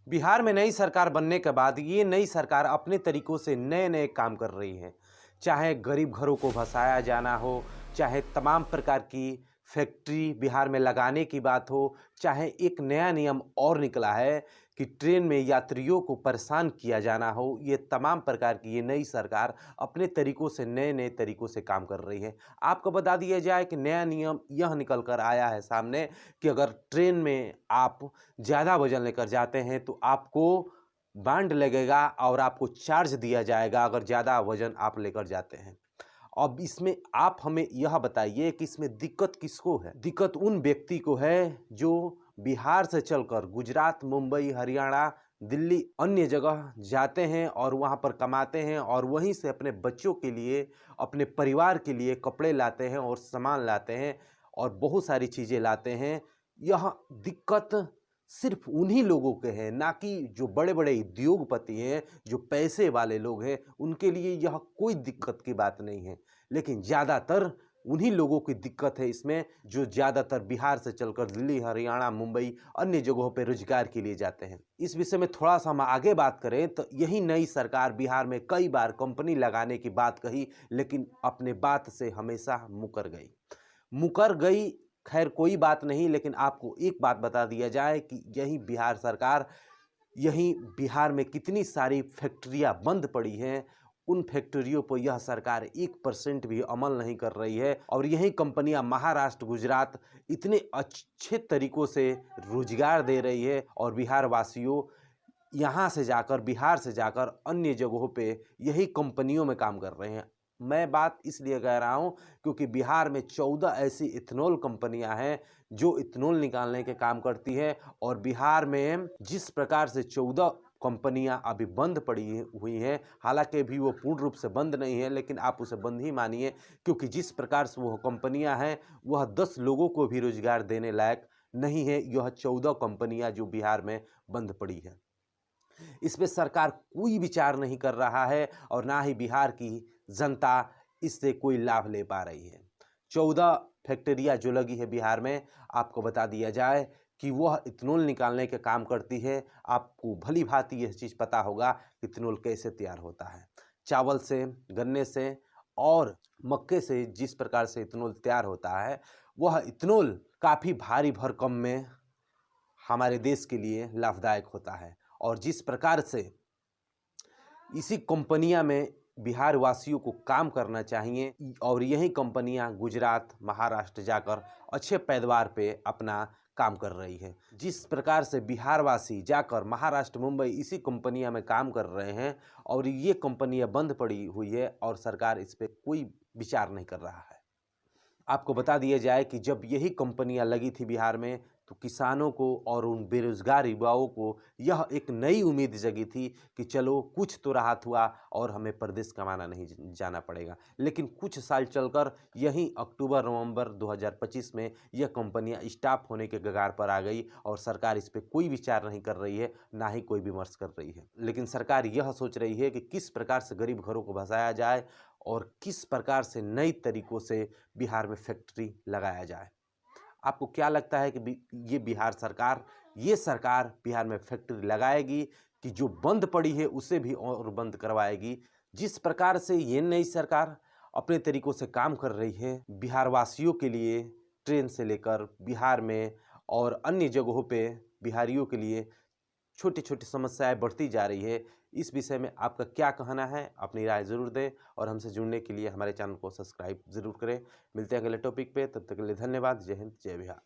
बिहार में नई सरकार बनने के बाद ये नई सरकार अपने तरीकों से नए नए काम कर रही है। चाहे गरीब घरों को भसाया जाना हो, चाहे तमाम प्रकार की फैक्ट्री बिहार में लगाने की बात हो, चाहे एक नया नियम और निकला है कि ट्रेन में यात्रियों को परेशान किया जाना हो। ये तमाम प्रकार की ये नई सरकार अपने तरीकों से नए नए तरीकों से काम कर रही है। आपको बता दिया जाए कि नया नियम यह निकल कर आया है सामने कि अगर ट्रेन में आप ज़्यादा वजन लेकर जाते हैं तो आपको बांड लगेगा और आपको चार्ज दिया जाएगा अगर ज़्यादा वजन आप लेकर जाते हैं। अब इसमें आप हमें यह बताइए कि इसमें दिक्कत किसको है? दिक्कत उन व्यक्ति को है जो बिहार से चलकर गुजरात, मुंबई, हरियाणा, दिल्ली अन्य जगह जाते हैं और वहाँ पर कमाते हैं और वहीं से अपने बच्चों के लिए, अपने परिवार के लिए कपड़े लाते हैं और सामान लाते हैं और बहुत सारी चीज़ें लाते हैं। यह दिक्कत सिर्फ उन्हीं लोगों के हैं, ना कि जो बड़े बड़े उद्योगपति हैं, जो पैसे वाले लोग हैं, उनके लिए यह कोई दिक्कत की बात नहीं है। लेकिन ज़्यादातर उन्हीं लोगों की दिक्कत है इसमें जो ज़्यादातर बिहार से चलकर दिल्ली, हरियाणा, मुंबई अन्य जगहों पर रोजगार के लिए जाते हैं। इस विषय में थोड़ा सा हम आगे बात करें तो यही नई सरकार बिहार में कई बार कंपनी लगाने की बात कही, लेकिन अपने बात से हमेशा मुकर गई। खैर कोई बात नहीं, लेकिन आपको एक बात बता दिया जाए कि यही बिहार सरकार, यही बिहार में कितनी सारी फैक्ट्रियां बंद पड़ी हैं, उन फैक्ट्रियों पर यह सरकार 1% भी अमल नहीं कर रही है और यही कंपनियां महाराष्ट्र, गुजरात इतने अच्छे तरीकों से रोजगार दे रही है और बिहार वासियों यहाँ से जाकर, बिहार से जाकर अन्य जगहों पे यही कंपनियों में काम कर रहे हैं। मैं बात इसलिए कह रहा हूँ क्योंकि बिहार में 14 ऐसी इथेनॉल कंपनियां हैं जो इथेनॉल निकालने के काम करती हैं और बिहार में जिस प्रकार से 14 कंपनियां अभी बंद पड़ी हुई हैं, हालांकि अभी वो पूर्ण रूप से बंद नहीं है, लेकिन आप उसे बंद ही मानिए क्योंकि जिस प्रकार से वह कंपनियां हैं वह 10 लोगों को भी रोजगार देने लायक नहीं है। यह 14 कंपनियां जो बिहार में बंद पड़ी है, इस पे सरकार कोई विचार नहीं कर रहा है और ना ही बिहार की जनता इससे कोई लाभ ले पा रही है। 14 फैक्ट्रियां जो लगी है बिहार में, आपको बता दिया जाए कि वह इथेनॉल निकालने के काम करती है। आपको भली भांति यह चीज़ पता होगा कि इथेनॉल कैसे तैयार होता है। चावल से, गन्ने से और मक्के से जिस प्रकार से इथेनॉल तैयार होता है, वह इथेनॉल काफ़ी भारी भरकम में हमारे देश के लिए लाभदायक होता है और जिस प्रकार से इसी कंपनियां में बिहार वासियों को काम करना चाहिए और यही कंपनियां गुजरात, महाराष्ट्र जाकर अच्छे पैदावार पे अपना काम कर रही है। जिस प्रकार से बिहार वासी जाकर महाराष्ट्र, मुंबई इसी कंपनियां में काम कर रहे हैं और ये कंपनियां बंद पड़ी हुई है और सरकार इस पर कोई विचार नहीं कर रहा है। आपको बता दिया जाए कि जब यही कंपनियां लगी थी बिहार में तो किसानों को और उन बेरोजगार युवाओं को यह एक नई उम्मीद जगी थी कि चलो कुछ तो राहत हुआ और हमें परदेश कमाना नहीं जाना पड़ेगा। लेकिन कुछ साल चलकर यही अक्टूबर नवंबर 2025 में यह कंपनियां स्टॉप होने के कगार पर आ गई और सरकार इस पर कोई विचार नहीं कर रही है, ना ही कोई विमर्श कर रही है। लेकिन सरकार यह सोच रही है कि किस प्रकार से गरीब घरों को भसाया जाए और किस प्रकार से नई तरीकों से बिहार में फैक्ट्री लगाया जाए। आपको क्या लगता है कि ये सरकार बिहार में फैक्ट्री लगाएगी कि जो बंद पड़ी है उसे भी और बंद करवाएगी? जिस प्रकार से ये नई सरकार अपने तरीकों से काम कर रही है बिहार वासियों के लिए, ट्रेन से लेकर बिहार में और अन्य जगहों पे बिहारियों के लिए छोटी छोटी समस्याएं बढ़ती जा रही है। इस विषय में आपका क्या कहना है? अपनी राय ज़रूर दें और हमसे जुड़ने के लिए हमारे चैनल को सब्सक्राइब ज़रूर करें। मिलते हैं अगले टॉपिक पे, तब तक के लिए धन्यवाद। जय हिंद, जय बिहार।